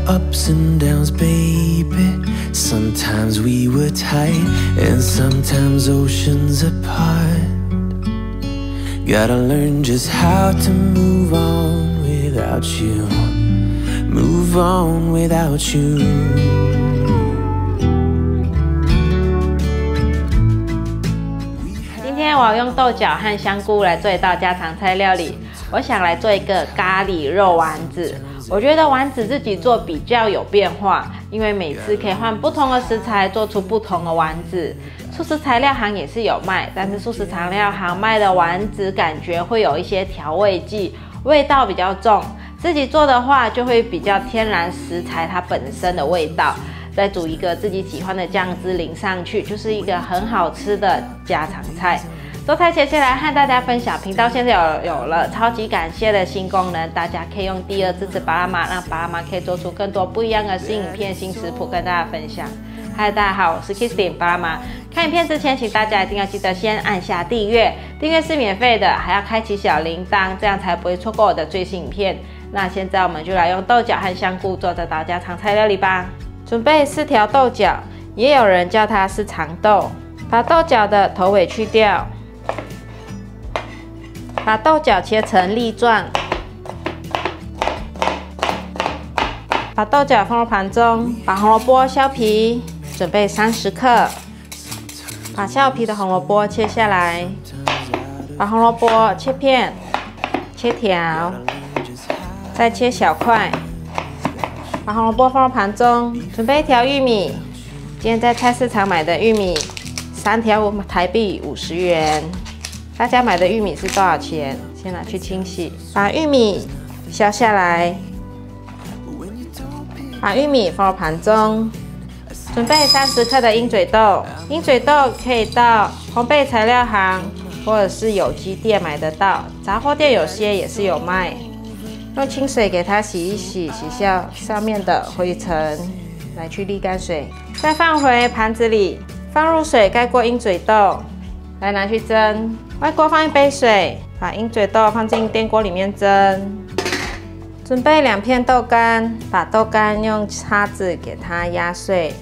ups and downs, baby. Sometimes we were tight, and sometimes oceans apart. Gotta learn just how to move on without you. Move on without you. 今天我要用豆角和香菇来做一道家常菜料理。我想来做一个咖喱肉丸子。我觉得丸子自己做比较有变化，因为每次可以换不同的食材做出不同的丸子。素食材料行也是有卖，但是素食材料行卖的丸子感觉会有一些调味剂，味道比较重。自己做的话就会比较天然食材它本身的味道，再煮一个自己喜欢的酱汁淋上去，就是一个很好吃的家常菜。做菜前先来和大家分享，频道现在有了超级感谢的新功能，大家可以用第二支持巴拉玛，让巴拉玛可以做出更多不一样的新影片、新食谱跟大家分享。嗨，大家好，我是 Kisstin 巴拉玛。看影片之前，请大家一定要记得先按下订阅，订阅是免费的，还要开启小铃铛，这样才不会错过我的最新影片。那现在我们就来用豆角和香菇做这道家常菜料理吧。准备4条豆角，也有人叫它是长豆，把豆角的头尾去掉。把豆角切成粒状，把豆角放入盘中，把红萝卜削皮，准备30克。把削皮的红萝卜切下来，把红萝卜切片、切条，再切小块。把红萝卜放入盘中，准备1条玉米，今天在菜市场买的玉米，3条台币50元。大家买的玉米是多少钱？先拿去清洗，把玉米削下来，把玉米放入盘中，准备30克的鹰嘴豆。鹰嘴豆可以到烘焙材料行或者是有机店买得到，杂货店有些也是有卖。用清水给它洗一洗，洗掉上面的灰尘，来去沥干水，再放回盘子里，放入水盖过鹰嘴豆，来拿去蒸。外锅放1杯水，把鹰嘴豆放进电锅里面蒸。准备2片豆干，把豆干用叉子给它压碎。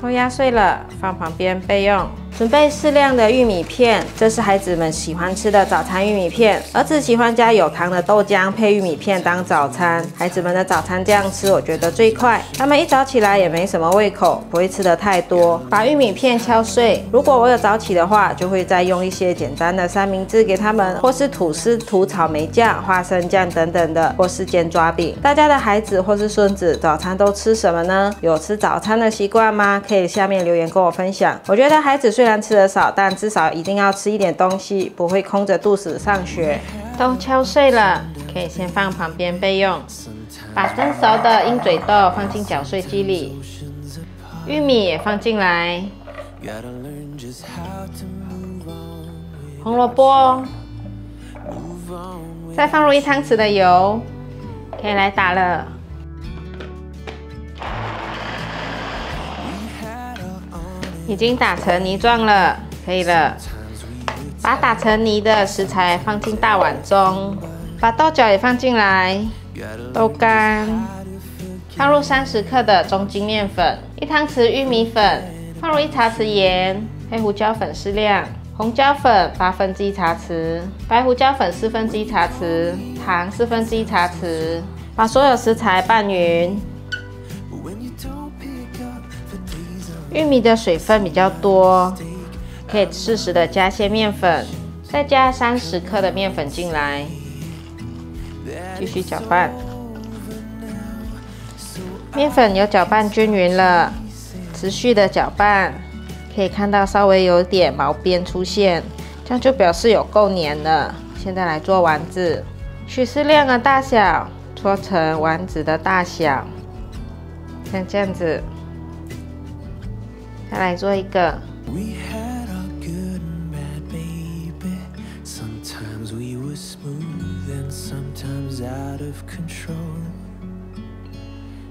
都压碎了，放旁边备用。准备适量的玉米片，这是孩子们喜欢吃的早餐玉米片。儿子喜欢加有糖的豆浆配玉米片当早餐，孩子们的早餐这样吃，我觉得最快。他们一早起来也没什么胃口，不会吃得太多。把玉米片敲碎，如果我有早起的话，就会再用一些简单的三明治给他们，或是吐司涂草莓酱、花生酱等等的，或是煎抓饼。大家的孩子或是孙子早餐都吃什么呢？有吃早餐的习惯吗？可以下面留言跟我分享。我觉得孩子虽然吃得少，但至少一定要吃一点东西，不会空着肚子上学。都敲碎了，可以先放旁边备用。把蒸熟的鹰嘴豆放进搅碎机里，玉米也放进来，红萝卜，再放入1汤匙的油，可以来打了。已经打成泥状了，可以了。把打成泥的食材放进大碗中，把豆角也放进来，豆干，放入30克的中筋面粉，1汤匙玉米粉，放入1茶匙盐，黑胡椒粉适量，红椒粉1/8茶匙，白胡椒粉1/4茶匙，糖1/4茶匙。把所有食材拌匀。玉米的水分比较多，可以适时的加些面粉，再加30克的面粉进来，继续搅拌。面粉有搅拌均匀了，持续的搅拌，可以看到稍微有点毛边出现，这样就表示有够黏了。现在来做丸子，取适量的大小，搓成丸子的大小，像这样子。再来做一个。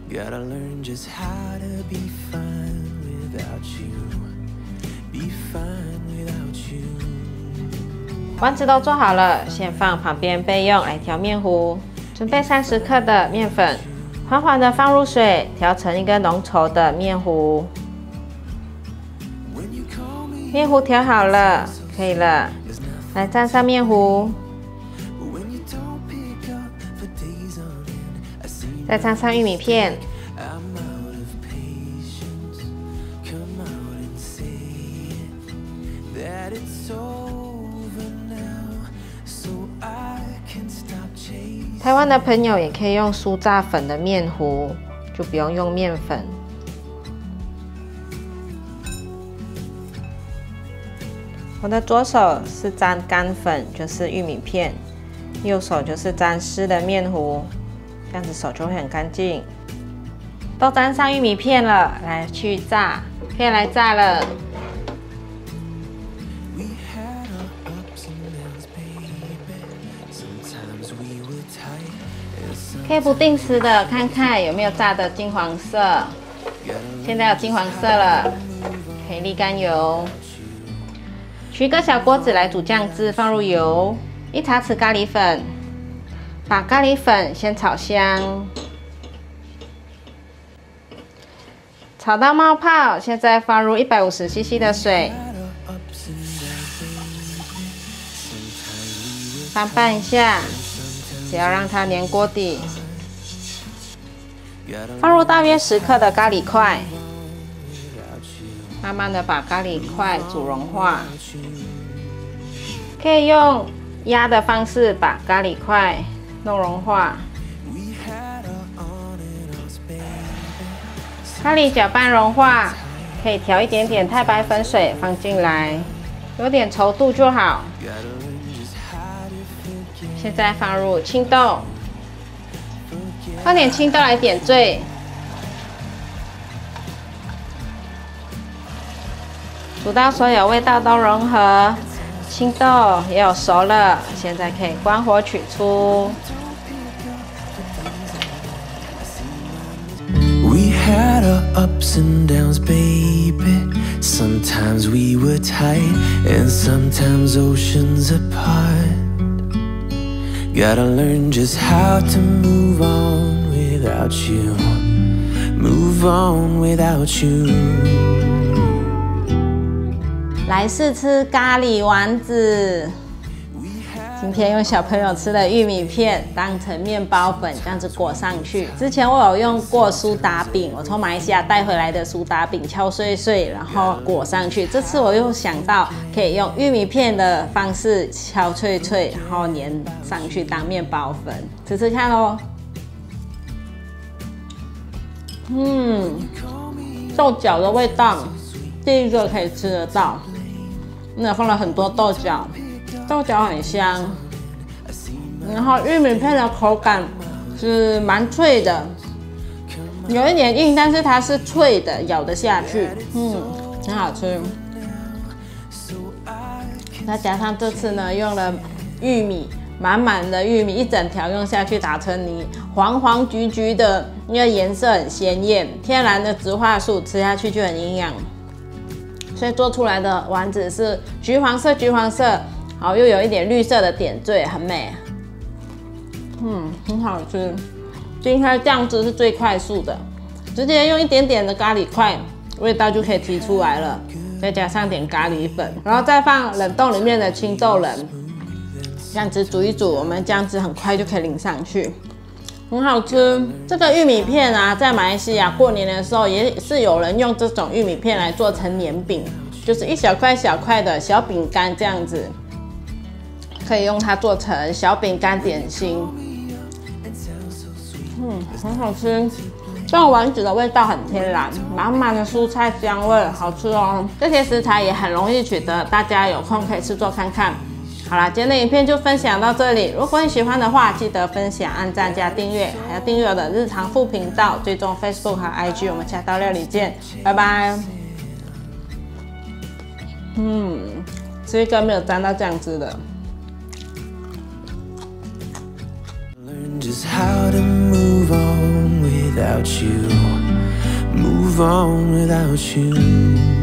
Gotta learn just how to be fine without you. Be fine without you. 丸子都做好了，先放旁边备用。来调面糊，准备30克的面粉，缓缓的放入水，调成一个浓稠的面糊。面糊调好了，可以了。来蘸上面糊，再掺上玉米片。台湾的朋友也可以用酥炸粉的面糊，就不用用面粉。我的左手是沾干粉，就是玉米片；右手就是沾湿的面糊，这样子手就会很干净。都沾上玉米片了，来去炸，可以来炸了。可以不定时的看看有没有炸的金黄色，现在有金黄色了，可以沥干油。取一个小锅子来煮酱汁，放入油，1茶匙咖喱粉，把咖喱粉先炒香，炒到冒泡，现在放入150cc 的水，翻拌一下，只要让它粘锅底。放入大约10克的咖喱块，慢慢的把咖喱块煮融化。可以用压的方式把咖喱块弄融化。咖喱搅拌融化，可以调一点点太白粉水放进来，有点稠度就好。现在放入青豆，放点青豆来点缀。煮到所有味道都融合，青豆也有熟了，现在可以关火取出。We had our ups and downs, baby. Sometimes we were tight, and sometimes oceans apart. Gotta learn just how to move on without you. Move on without you. 来试吃咖喱丸子。今天用小朋友吃的玉米片当成面包粉，这样子裹上去。之前我有用过苏打饼，我从马来西亚带回来的苏打饼，敲碎碎，然后裹上去。这次我又想到可以用玉米片的方式敲脆脆，然后粘上去当面包粉，吃吃看哦。豆角的味道，第一个可以吃得到。那放了很多豆角，豆角很香，然后玉米片的口感是蛮脆的，有一点硬，但是它是脆的，咬得下去，很好吃。再加上这次呢，用了玉米，满满的玉米一整条用下去打成泥，黄黄橘橘的，因为颜色很鲜艳，天然的植化素，吃下去就很营养。所以做出来的丸子是橘黄色，好又有一点绿色的点缀，很美。很好吃。今天酱汁是最快速的，直接用一点点的咖喱块，味道就可以提出来了。再加上点咖喱粉，然后再放冷冻里面的青豆仁，这样子煮一煮，我们酱汁很快就可以淋上去。很好吃。这个玉米片啊，在马来西亚过年的时候也是有人用这种玉米片来做成年饼，就是一小块小块的小饼干这样子，可以用它做成小饼干点心。很好吃。这种丸子的味道很天然，满满的蔬菜香味，好吃哦。这些食材也很容易取得，大家有空可以试做看看。好啦，今天的影片就分享到这里。如果你喜欢的话，记得分享、按赞加订阅，还要订阅我的日常副频道，追踪 Facebook 和 IG。我们下道料理见，拜拜。吃一个没有沾到酱汁的。Learn just how to move on without you. Move on without you.